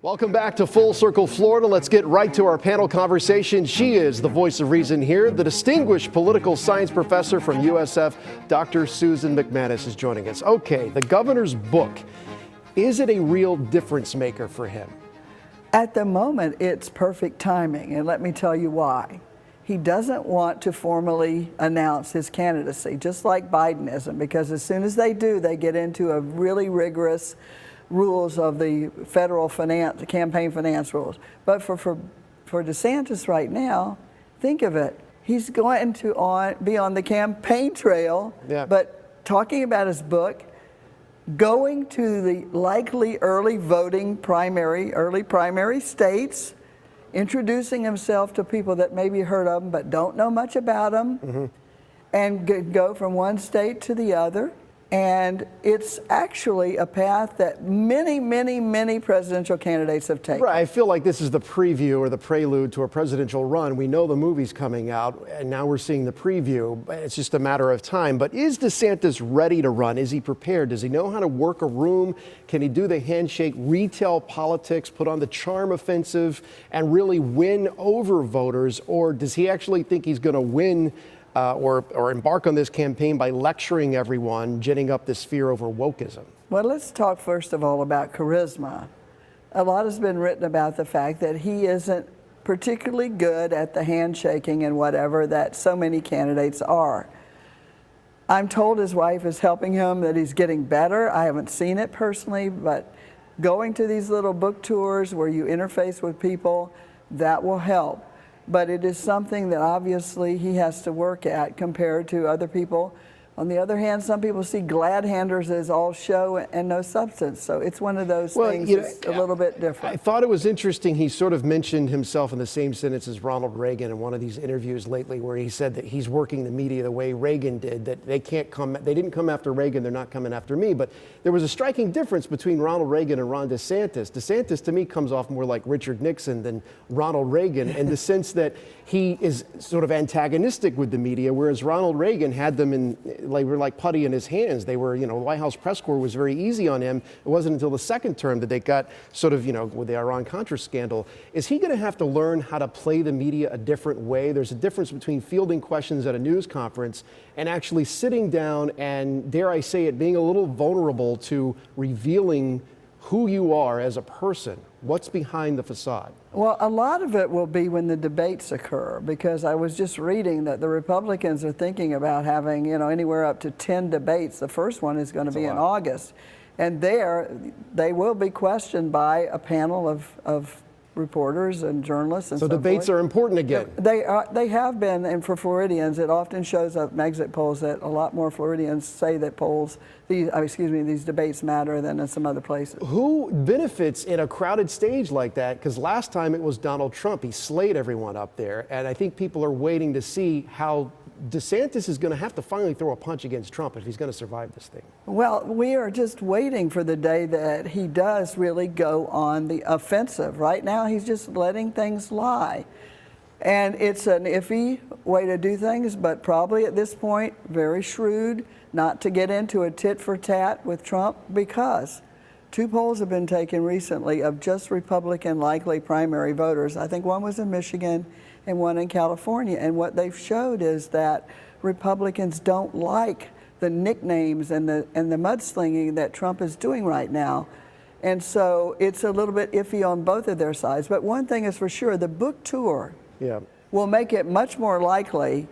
Welcome back to Full Circle Florida. Let's get right to our panel conversation. She is the voice of reason here. The distinguished political science professor from USF, Dr. Susan Macmanus, is joining us. Okay, the governor's book. Is it a real difference maker for him? At the moment, it's perfect timing, and let me tell you why. He doesn't want to formally announce his candidacy, just like Bidenism, because as soon as they do, they get into a really rigorous rules of the federal finance, campaign finance rules. But for DeSantis right now, think of it. He's going to be on the campaign trail, but talking about his book, going to the likely early primary states, introducing himself to people that maybe heard of him but don't know much about him, and go from one state to the other. And it's actually a path that many presidential candidates have taken. Right, I feel like this is the preview or the prelude to a presidential run. We know the movie's coming out, and now we're seeing the preview. It's just a matter of time. But is DeSantis ready to run? Is he prepared? Does he know how to work a room? Can he do the handshake retail politics, put on the charm offensive, and really win over voters? Or does he actually think he's going to win or embark on this campaign by lecturing everyone, ginning up this fear over wokeism? Well, let's talk first of all about charisma. A lot has been written about the fact that he isn't particularly good at the handshaking and whatever that so many candidates are. I'm told his wife is helping him, that he's getting better. I haven't seen it personally, but going to these little book tours where you interface with people, that will help. But it is something that obviously he has to work at compared to other people. On the other hand, some people see glad-handers as all show and no substance. So it's one of those things that's a little bit different. I thought it was interesting. He sort of mentioned himself in the same sentence as Ronald Reagan in one of these interviews lately, where he said that he's working the media the way Reagan did, that they didn't come after Reagan, they're not coming after me. But there was a striking difference between Ronald Reagan and Ron DeSantis. DeSantis, to me, comes off more like Richard Nixon than Ronald Reagan in the sense that he is sort of antagonistic with the media, whereas Ronald Reagan had them were like putty in his hands. They were, the White House press corps was very easy on him. It wasn't until the second term that they got sort of, with the Iran-Contra scandal. Is he going to have to learn how to play the media a different way? There's a difference between fielding questions at a news conference and actually sitting down and, dare I say it, being a little vulnerable to revealing who you are as a person. What's behind the facade? Well, a lot of it will be when the debates occur, because I was just reading that the Republicans are thinking about having, anywhere up to 10 debates. The first one is going to be in August. And there, they will be questioned by a panel of reporters and journalists and so debates forth. are important again. They have been, and for Floridians, it often shows up in exit polls that a lot more Floridians say that these debates matter than in some other places. Who benefits in a crowded stage like that? Because last time it was Donald Trump. He slayed everyone up there, and I think people are waiting to see how DeSantis is going to have to finally throw a punch against Trump if he's going to survive this thing. Well, we are just waiting for the day that he does really go on the offensive. Right now, he's just letting things lie. And it's an iffy way to do things, but probably at this point, very shrewd not to get into a tit for tat with Trump, because 2 polls have been taken recently of just Republican likely primary voters. I think one was in Michigan and one in California. And what they've showed is that Republicans don't like the nicknames and the mudslinging that Trump is doing right now. And so it's a little bit iffy on both of their sides. But one thing is for sure, the book tour will make it much more likely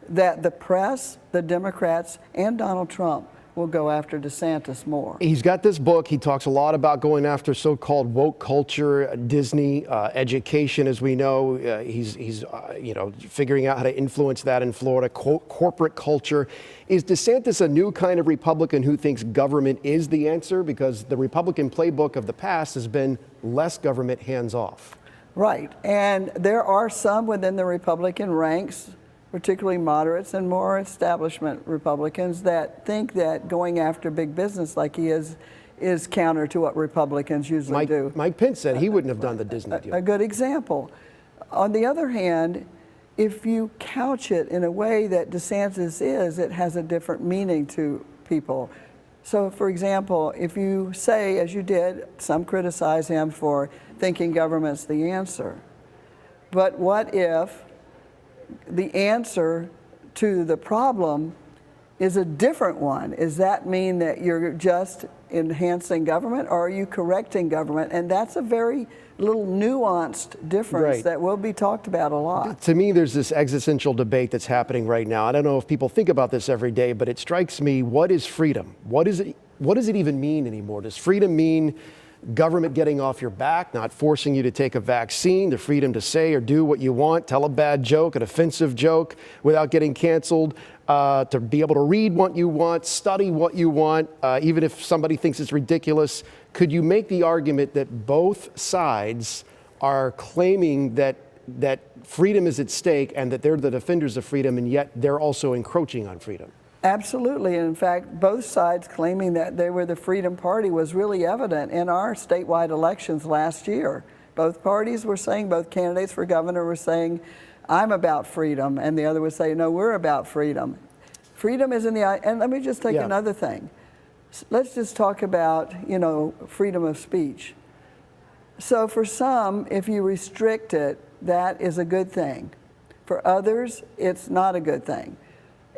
that the press, the Democrats, and Donald Trump will go after DeSantis more. He's got this book. He talks a lot about going after so-called woke culture, Disney, education, as we know. He's figuring out how to influence that in Florida, corporate culture. Is DeSantis a new kind of Republican who thinks government is the answer? Because the Republican playbook of the past has been less government, hands off. Right, and there are some within the Republican ranks, particularly moderates and more establishment Republicans, that think that going after big business like he is counter to what Republicans usually do. Mike Pence said he wouldn't have done the Disney deal. A good example. On the other hand, if you couch it in a way that DeSantis is, it has a different meaning to people. So, for example, if you say, as you did, some criticize him for thinking government's the answer. But what if the answer to the problem is a different one? Does that mean that you're just enhancing government, or are you correcting government? And that's a very little nuanced difference Right. that will be talked about a lot. To me, there's this existential debate that's happening right now. I don't know if people think about this every day, but it strikes me, what is freedom? What does it even mean anymore? Does freedom mean government getting off your back, not forcing you to take a vaccine, the freedom to say or do what you want, tell a bad joke, an offensive joke without getting canceled, to be able to read what you want, study what you want, even if somebody thinks it's ridiculous? Could you make the argument that both sides are claiming that freedom is at stake and that they're the defenders of freedom, and yet they're also encroaching on freedom? Absolutely. And in fact, both sides claiming that they were the Freedom Party was really evident in our statewide elections last year. Both parties were saying, both candidates for governor were saying, I'm about freedom, and the other was saying, no, we're about freedom. Freedom is in the eye. And let me just take another thing. Let's just talk about, freedom of speech. So for some, if you restrict it, that is a good thing. For others, it's not a good thing.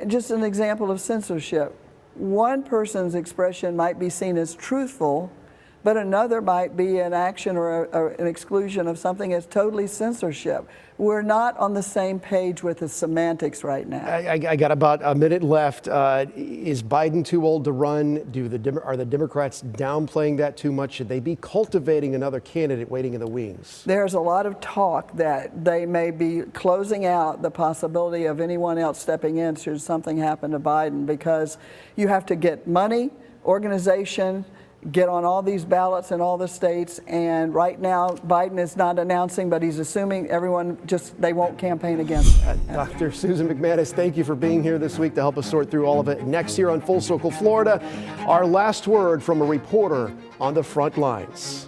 Just an example of censorship. One person's expression might be seen as truthful, but another might be an action or an exclusion of something as totally censorship. We're not on the same page with the semantics right now. I got about a minute left. Is Biden too old to run? Are the Democrats downplaying that too much? Should they be cultivating another candidate waiting in the wings? There's a lot of talk that they may be closing out the possibility of anyone else stepping in should something happen to Biden, because you have to get money, organization, get on all these ballots in all the states, and right now Biden is not announcing, but he's assuming everyone they won't campaign against him. Dr. Susan Macmanus, thank you for being here this week to help us sort through all of it. Next year on Full Circle Florida, our last word from a reporter on the front lines.